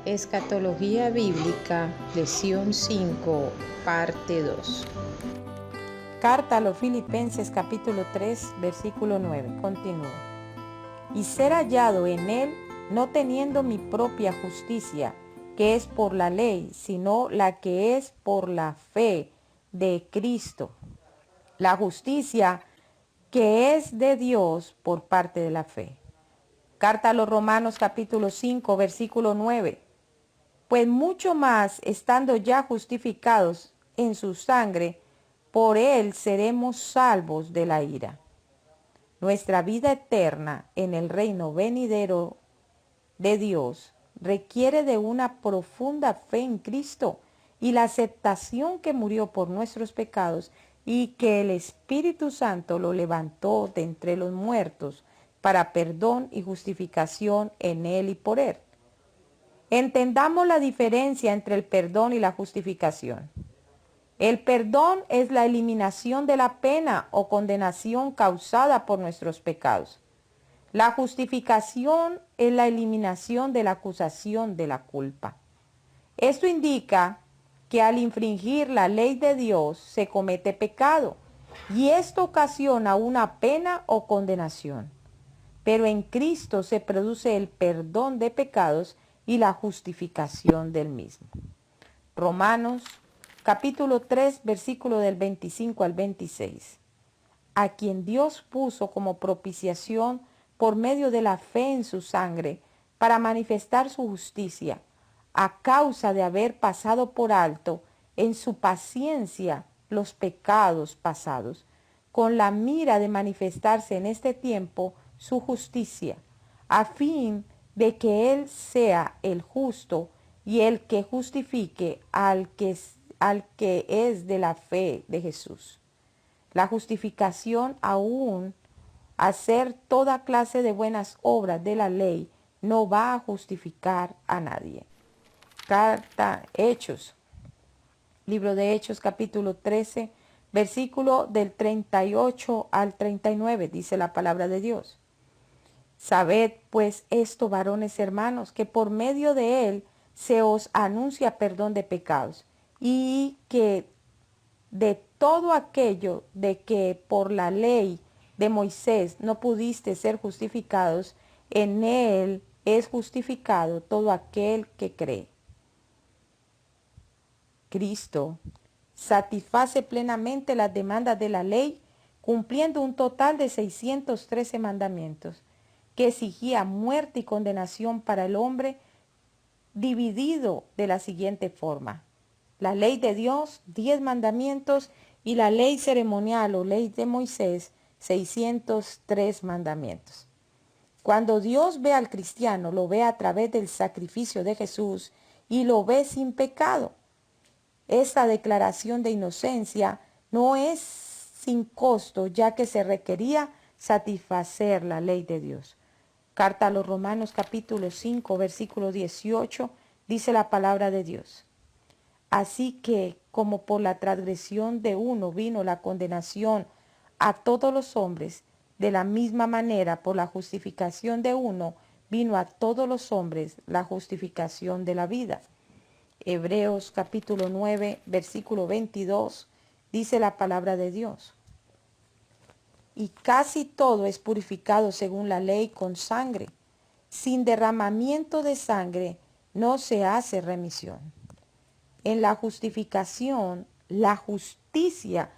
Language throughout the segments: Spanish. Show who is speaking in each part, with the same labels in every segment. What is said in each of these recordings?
Speaker 1: Escatología Bíblica, lección 5, parte 2.
Speaker 2: Carta a los Filipenses capítulo 3, versículo 9. Continúa. Y ser hallado en él, no teniendo mi propia justicia, que es por la ley, sino la que es por la fe de Cristo. La justicia que es de Dios por parte de la fe. Carta a los Romanos capítulo 5, versículo 9. Pues mucho más, estando ya justificados en su sangre, por él seremos salvos de la ira. Nuestra vida eterna en el reino venidero de Dios requiere de una profunda fe en Cristo y la aceptación que murió por nuestros pecados y que el Espíritu Santo lo levantó de entre los muertos para perdón y justificación en él y por él. Entendamos la diferencia entre el perdón y la justificación. El perdón es la eliminación de la pena o condenación causada por nuestros pecados. La justificación es la eliminación de la acusación de la culpa. Esto indica que al infringir la ley de Dios se comete pecado y esto ocasiona una pena o condenación. Pero en Cristo se produce el perdón de pecados y la justificación del mismo. Romanos capítulo 3, versículo del 25 al 26. A quien Dios puso como propiciación por medio de la fe en su sangre para manifestar su justicia, a causa de haber pasado por alto en su paciencia los pecados pasados, con la mira de manifestarse en este tiempo su justicia, a fin de que Él sea el justo y el que justifique al que es de la fe de Jesús. La justificación, aún hacer toda clase de buenas obras de la ley, no va a justificar a nadie. Carta Hechos, libro de Hechos capítulo 13, versículo del 38 al 39, dice la palabra de Dios. Sabed pues esto, varones hermanos, que por medio de él se os anuncia perdón de pecados, y que de todo aquello de que por la ley de Moisés no pudiste ser justificados, en él es justificado todo aquel que cree. Cristo satisface plenamente las demandas de la ley, cumpliendo un total de 613 mandamientos, que exigía muerte y condenación para el hombre, dividido de la siguiente forma: la ley de Dios, 10 mandamientos, y la ley ceremonial o ley de Moisés, 603 mandamientos. Cuando Dios ve al cristiano, lo ve a través del sacrificio de Jesús y lo ve sin pecado. Esta declaración de inocencia no es sin costo, ya que se requería satisfacer la ley de Dios. Carta a los Romanos capítulo 5, versículo 18, dice la palabra de Dios. Así que, como por la transgresión de uno vino la condenación a todos los hombres, de la misma manera por la justificación de uno vino a todos los hombres la justificación de la vida. Hebreos capítulo 9, versículo 22, dice la palabra de Dios. Y casi todo es purificado según la ley con sangre. Sin derramamiento de sangre no se hace remisión. En la justificación, la justicia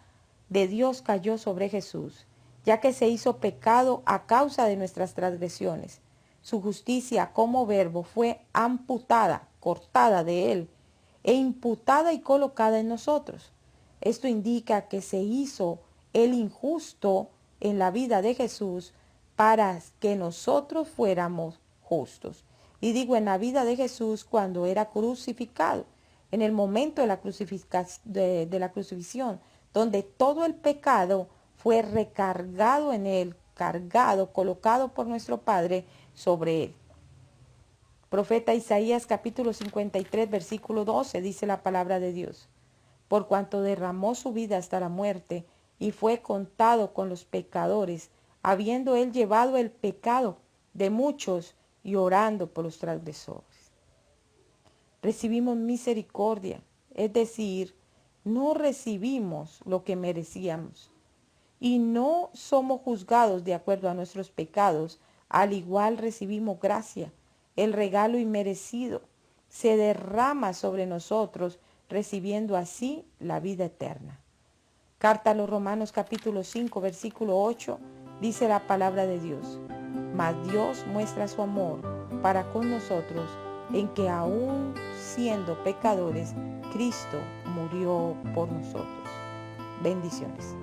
Speaker 2: de Dios cayó sobre Jesús, ya que se hizo pecado a causa de nuestras transgresiones. Su justicia como verbo fue amputada, cortada de él, e imputada y colocada en nosotros. Esto indica que se hizo el injusto en la vida de Jesús para que nosotros fuéramos justos. Y digo en la vida de Jesús cuando era crucificado, en el momento de la crucifixión, donde todo el pecado fue recargado en él, cargado, colocado por nuestro Padre sobre él. Profeta Isaías capítulo 53, versículo 12, dice la palabra de Dios. Por cuanto derramó su vida hasta la muerte y fue contado con los pecadores, habiendo él llevado el pecado de muchos y orando por los transgresores. recibimos misericordia, es decir, no recibimos lo que merecíamos. Y no somos juzgados de acuerdo a nuestros pecados, al igual recibimos gracia, el regalo inmerecido se derrama sobre nosotros, recibiendo así la vida eterna. Carta a los Romanos capítulo 5, versículo 8, dice la palabra de Dios: mas Dios muestra su amor para con nosotros en que aún siendo pecadores, Cristo murió por nosotros. Bendiciones.